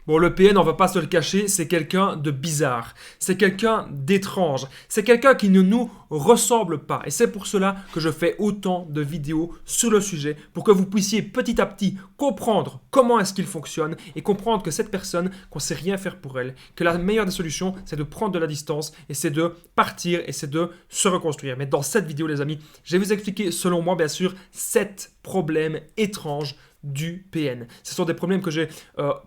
Bon, le PN, on va pas se le cacher, c'est quelqu'un de bizarre, c'est quelqu'un d'étrange, c'est quelqu'un qui ne nous ressemble pas. Et c'est pour cela que je fais autant de vidéos sur le sujet, pour que vous puissiez petit à petit comprendre comment est-ce qu'il fonctionne et comprendre que cette personne, qu'on ne sait rien faire pour elle, que la meilleure des solutions, c'est de prendre de la distance et c'est de partir et c'est de se reconstruire. Mais dans cette vidéo, les amis, je vais vous expliquer, selon moi, bien sûr, 7 problèmes étranges du PN. Ce sont des problèmes que j'ai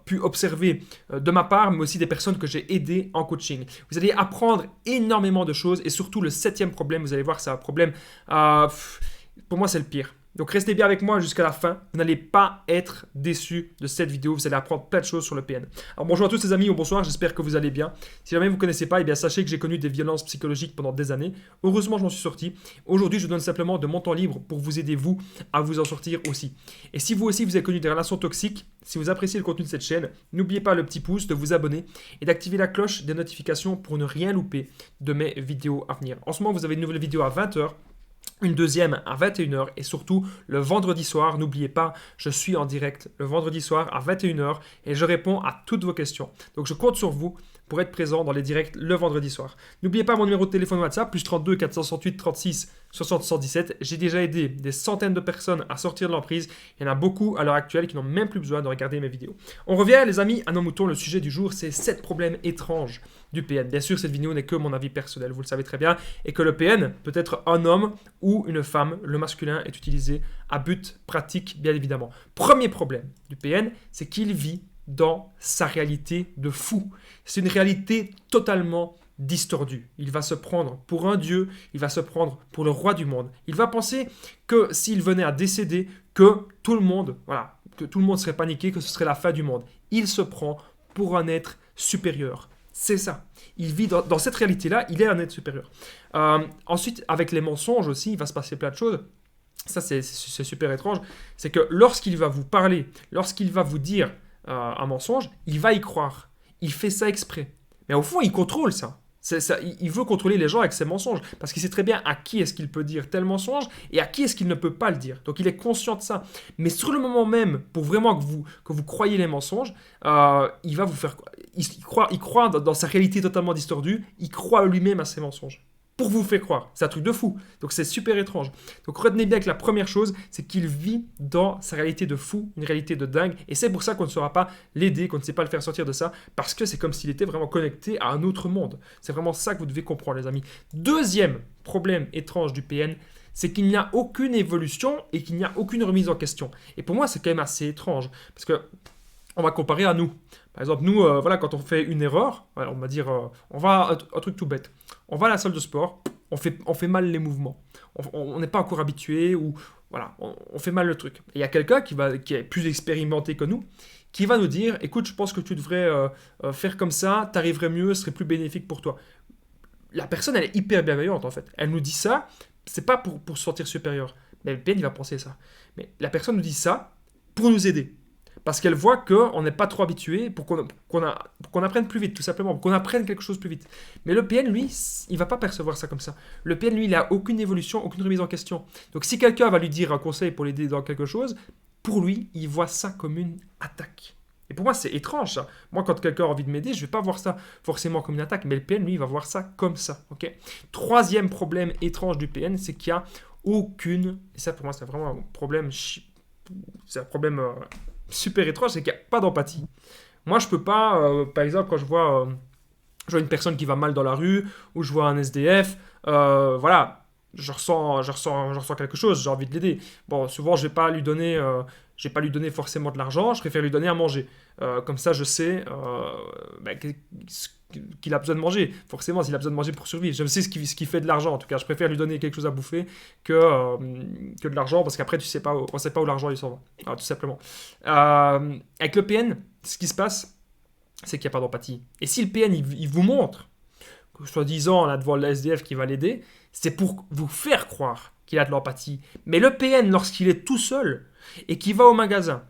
pu observer de ma part, mais aussi des personnes que j'ai aidées en coaching. Vous allez apprendre énormément de choses et surtout le 7e problème, vous allez voir, c'est un problème, pour moi c'est le pire. Donc restez bien avec moi jusqu'à la fin, vous n'allez pas être déçus de cette vidéo, vous allez apprendre plein de choses sur le PN. Alors bonjour à tous les amis, ou bonsoir, j'espère que vous allez bien. Si jamais vous ne connaissez pas, eh bien sachez que j'ai connu des violences psychologiques pendant des années. Heureusement, je m'en suis sorti. Aujourd'hui, je vous donne simplement de mon temps libre pour vous aider, vous, à vous en sortir aussi. Et si vous aussi, vous avez connu des relations toxiques, si vous appréciez le contenu de cette chaîne, n'oubliez pas le petit pouce, de vous abonner et d'activer la cloche des notifications pour ne rien louper de mes vidéos à venir. En ce moment, vous avez une nouvelle vidéo à 20h. Une deuxième à 21h et surtout le vendredi soir, n'oubliez pas, je suis en direct le vendredi soir à 21h et je réponds à toutes vos questions. Donc je compte sur vous pour être présent dans les directs le vendredi soir. N'oubliez pas mon numéro de téléphone WhatsApp, plus 32 468 36 60 117. J'ai déjà aidé des centaines de personnes à sortir de l'emprise. Il y en a beaucoup à l'heure actuelle qui n'ont même plus besoin de regarder mes vidéos. On revient les amis à nos moutons, le sujet du jour c'est 7 problèmes étranges du PN. Bien sûr cette vidéo n'est que mon avis personnel, vous le savez très bien, et que le PN peut être un homme ou une femme, le masculin est utilisé à but pratique bien évidemment. Premier problème du PN, c'est qu'il vit dans sa réalité de fou. C'est une réalité totalement distordue. Il va se prendre pour un dieu, il va se prendre pour le roi du monde. Il va penser que s'il venait à décéder, que tout le monde, voilà, que tout le monde serait paniqué, que ce serait la fin du monde. Il se prend pour un être supérieur. C'est ça. Il vit dans cette réalité-là, il est un être supérieur. Ensuite, avec les mensonges aussi, il va se passer plein de choses. Ça, c'est super étrange. C'est que lorsqu'il va vous parler, lorsqu'il va vous dire un mensonge, il va y croire. Il fait ça exprès. Mais au fond, il contrôle ça. Il veut contrôler les gens avec ses mensonges. Parce qu'il sait très bien à qui est-ce qu'il peut dire tel mensonge et à qui est-ce qu'il ne peut pas le dire. Donc il est conscient de ça. Mais sur le moment même, pour vraiment que vous croyez les mensonges, il va vous faire... Il croit dans sa réalité totalement distordue. Il croit lui-même à ses mensonges. Pour vous faire croire. C'est un truc de fou. Donc c'est super étrange. Donc retenez bien que la première chose, c'est qu'il vit dans sa réalité de fou, une réalité de dingue. Et c'est pour ça qu'on ne saura pas l'aider, qu'on ne sait pas le faire sortir de ça, parce que c'est comme s'il était vraiment connecté à un autre monde. C'est vraiment ça que vous devez comprendre, les amis. Deuxième problème étrange du PN, c'est qu'il n'y a aucune évolution et qu'il n'y a aucune remise en question. Et pour moi, c'est quand même assez étrange. Parce que on va comparer à nous. Par exemple, nous, voilà, quand on fait une erreur, voilà, on va dire, on va un truc tout bête. On va à la salle de sport, on fait mal les mouvements. On n'est pas encore habitué ou voilà, on fait mal le truc. Et il y a quelqu'un qui est plus expérimenté que nous, qui va nous dire, écoute, je pense que tu devrais faire comme ça, t'arriverais mieux, ce serait plus bénéfique pour toi. La personne, elle est hyper bienveillante en fait. Elle nous dit ça, c'est pas pour se sentir supérieur. Mais le PN, il va penser ça. Mais la personne nous dit ça pour nous aider. Parce qu'elle voit qu'on n'est pas trop habitué pour qu'on apprenne plus vite, tout simplement, pour qu'on apprenne quelque chose plus vite. Mais le PN, lui, il ne va pas percevoir ça comme ça. Le PN, lui, il n'a aucune évolution, aucune remise en question. Donc si quelqu'un va lui dire un conseil pour l'aider dans quelque chose, pour lui, il voit ça comme une attaque. Et pour moi, c'est étrange ça. Moi, quand quelqu'un a envie de m'aider, je ne vais pas voir ça forcément comme une attaque, mais le PN, lui, il va voir ça comme ça. Okay. Troisième problème étrange du PN, c'est qu'il n'y a aucune... Et ça, pour moi, c'est vraiment un problème... C'est un problème... super étrange, c'est qu'il n'y a pas d'empathie. Moi, je peux pas, par exemple, quand je vois une personne qui va mal dans la rue, ou je vois un SDF, voilà, je ressens quelque chose, j'ai envie de l'aider. Bon, souvent, je vais pas lui donner forcément de l'argent, je préfère lui donner à manger. Comme ça, je sais qu'il a besoin de manger. Forcément, s'il a besoin de manger pour survivre. Je sais ce qui fait de l'argent. En tout cas, je préfère lui donner quelque chose à bouffer que de l'argent, parce qu'après, on ne sait pas où l'argent il s'en va. Alors, tout simplement. Avec le PN, ce qui se passe, c'est qu'il n'y a pas d'empathie. Et si le PN, il vous montre, que soi-disant, là, devant le SDF qui va l'aider, c'est pour vous faire croire qu'il a de l'empathie. Mais le PN, lorsqu'il est tout seul, et qu'il va au magasin,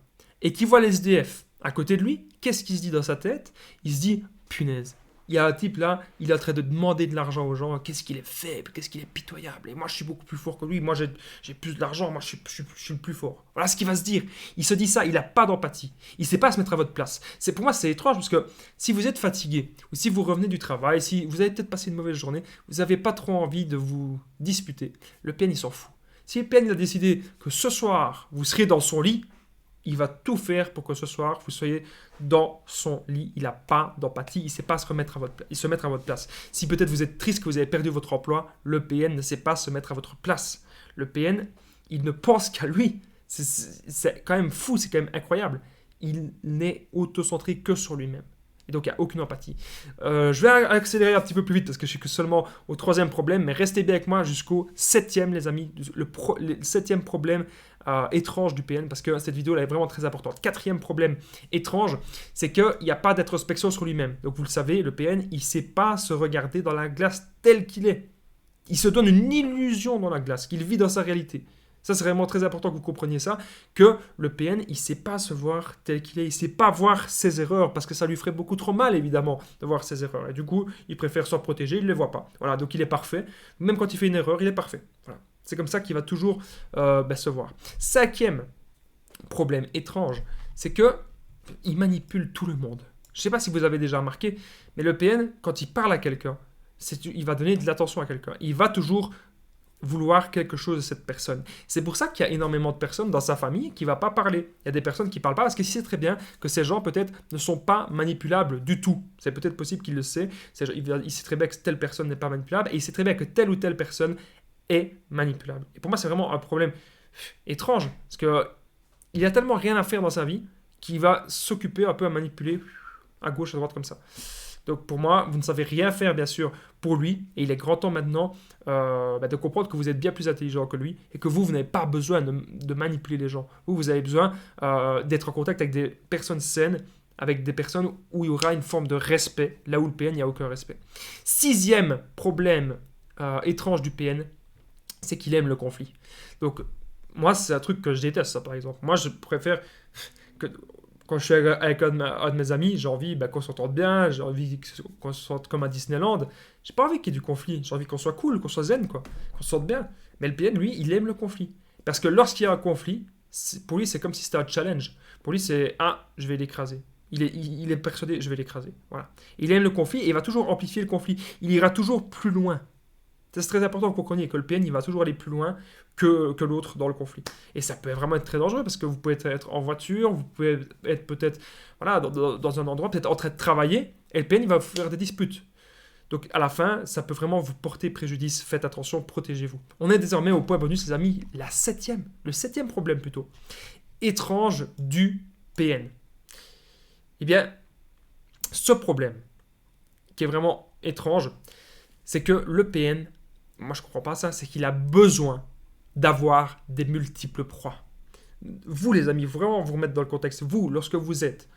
et qu'il voit les SDF à côté de lui, qu'est-ce qu'il se dit dans sa tête? Il se dit, punaise, il y a un type là, il est en train de demander de l'argent aux gens. Qu'est-ce qu'il est faible, qu'est-ce qu'il est pitoyable. Et moi, je suis beaucoup plus fort que lui. Moi, j'ai plus d'argent. Moi, je suis le plus fort. Voilà ce qu'il va se dire. Il se dit ça. Il n'a pas d'empathie. Il ne sait pas se mettre à votre place. Pour moi, c'est étrange parce que si vous êtes fatigué ou si vous revenez du travail, si vous avez peut-être passé une mauvaise journée, vous n'avez pas trop envie de vous disputer. Le PN, il s'en fout. Si le PN il a décidé que ce soir, vous serez dans son lit, il va tout faire pour que ce soir, vous soyez dans son lit. Il n'a pas d'empathie, il ne sait pas se mettre à votre place. Si peut-être vous êtes triste que vous avez perdu votre emploi, le PN ne sait pas se mettre à votre place. Le PN, il ne pense qu'à lui. C'est quand même fou, c'est quand même incroyable. Il n'est autocentré que sur lui-même. Et donc, il n'y a aucune empathie. Je vais accélérer un petit peu plus vite parce que je suis que seulement au 3e problème, mais restez bien avec moi jusqu'au 7e, les amis. Le 7e problème étrange du PN, parce que cette vidéo là est vraiment très importante. 4e problème étrange, c'est qu'il n'y a pas d'introspection sur lui-même. Donc, vous le savez, le PN, il ne sait pas se regarder dans la glace tel qu'il est. Il se donne une illusion dans la glace, qu'il vit dans sa réalité. Ça, c'est vraiment très important que vous compreniez ça, que le PN, il ne sait pas se voir tel qu'il est, il ne sait pas voir ses erreurs, parce que ça lui ferait beaucoup trop mal, évidemment, de voir ses erreurs. Et du coup, il préfère s'en protéger, il ne les voit pas. Voilà, donc il est parfait. Même quand il fait une erreur, il est parfait. Voilà. C'est comme ça qu'il va toujours se voir. 5e problème étrange, c'est qu'il manipule tout le monde. Je ne sais pas si vous avez déjà remarqué, mais le PN, quand il parle à quelqu'un, il va donner de l'attention à quelqu'un. Il va toujours vouloir quelque chose de cette personne. C'est pour ça qu'il y a énormément de personnes dans sa famille qui ne vont pas parler. Il y a des personnes qui ne parlent pas parce qu'il sait très bien que ces gens peut-être ne sont pas manipulables du tout. C'est peut-être possible qu'il le sait. Il sait très bien que telle personne n'est pas manipulable et il sait très bien que telle ou telle personne est manipulable. Et pour moi, c'est vraiment un problème étrange parce qu'il a tellement rien à faire dans sa vie qu'il va s'occuper un peu à manipuler à gauche, à droite comme ça. Donc pour moi, vous ne savez rien faire bien sûr pour lui et il est grand temps maintenant de comprendre que vous êtes bien plus intelligent que lui et que vous n'avez pas besoin de manipuler les gens. Vous avez besoin d'être en contact avec des personnes saines, avec des personnes où il y aura une forme de respect, là où le PN, il n'y a aucun respect. 6e problème étrange du PN, c'est qu'il aime le conflit. Donc moi, c'est un truc que je déteste ça par exemple. Moi, je préfère que... Quand je suis avec un de mes amis, j'ai envie qu'on s'entende bien, j'ai envie qu'on se sente comme à Disneyland. J'ai pas envie qu'il y ait du conflit, j'ai envie qu'on soit cool, qu'on soit zen, quoi, qu'on se sente bien. Mais le PN, lui, il aime le conflit. Parce que lorsqu'il y a un conflit, pour lui, c'est comme si c'était un challenge. Pour lui, c'est « Ah, je vais l'écraser ». Il est persuadé « Je vais l'écraser ». Voilà. Il aime le conflit et il va toujours amplifier le conflit. Il ira toujours plus loin. C'est très important que vous compreniez que le PN, il va toujours aller plus loin que l'autre dans le conflit. Et ça peut vraiment être très dangereux parce que vous pouvez être en voiture, vous pouvez être peut-être dans un endroit, peut-être en train de travailler, et le PN, il va vous faire des disputes. Donc à la fin, ça peut vraiment vous porter préjudice. Faites attention, protégez-vous. On est désormais au point bonus, les amis, le 7e problème plutôt. Étrange du PN. Eh bien, ce problème, qui est vraiment étrange, c'est que le PN, moi je ne comprends pas ça, c'est qu'il a besoin d'avoir des multiples proies. Vous les amis, vraiment vous remettre dans le contexte, vous, lorsque vous êtes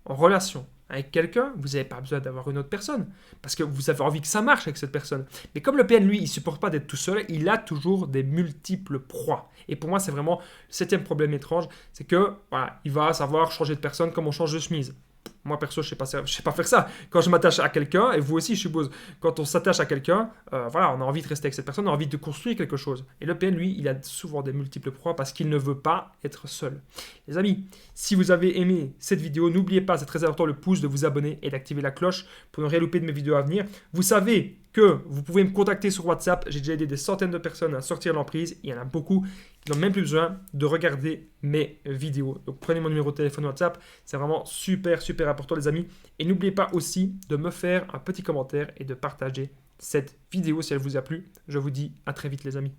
en relation avec quelqu'un, vous n'avez pas besoin d'avoir une autre personne, parce que vous avez envie que ça marche avec cette personne. Mais comme le PN, lui, il ne supporte pas d'être tout seul, il a toujours des multiples proies. Et pour moi, c'est vraiment le 7e problème étrange, c'est que voilà, il va savoir changer de personne comme on change de chemise. Moi, perso, je ne sais pas faire ça. Quand je m'attache à quelqu'un, et vous aussi, je suppose, quand on s'attache à quelqu'un, on a envie de rester avec cette personne, on a envie de construire quelque chose. Et le PN, lui, il a souvent des multiples proies parce qu'il ne veut pas être seul. Les amis, si vous avez aimé cette vidéo, n'oubliez pas, c'est très important, le pouce, de vous abonner et d'activer la cloche pour ne rien louper de mes vidéos à venir. Vous savez que vous pouvez me contacter sur WhatsApp. J'ai déjà aidé des centaines de personnes à sortir de l'emprise. Il y en a beaucoup qui n'ont même plus besoin de regarder mes vidéos. Donc prenez mon numéro de téléphone WhatsApp. C'est vraiment super, super important les amis. Et n'oubliez pas aussi de me faire un petit commentaire et de partager cette vidéo si elle vous a plu. Je vous dis à très vite les amis.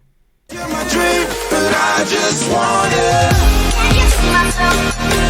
You're my dream, but I just want it.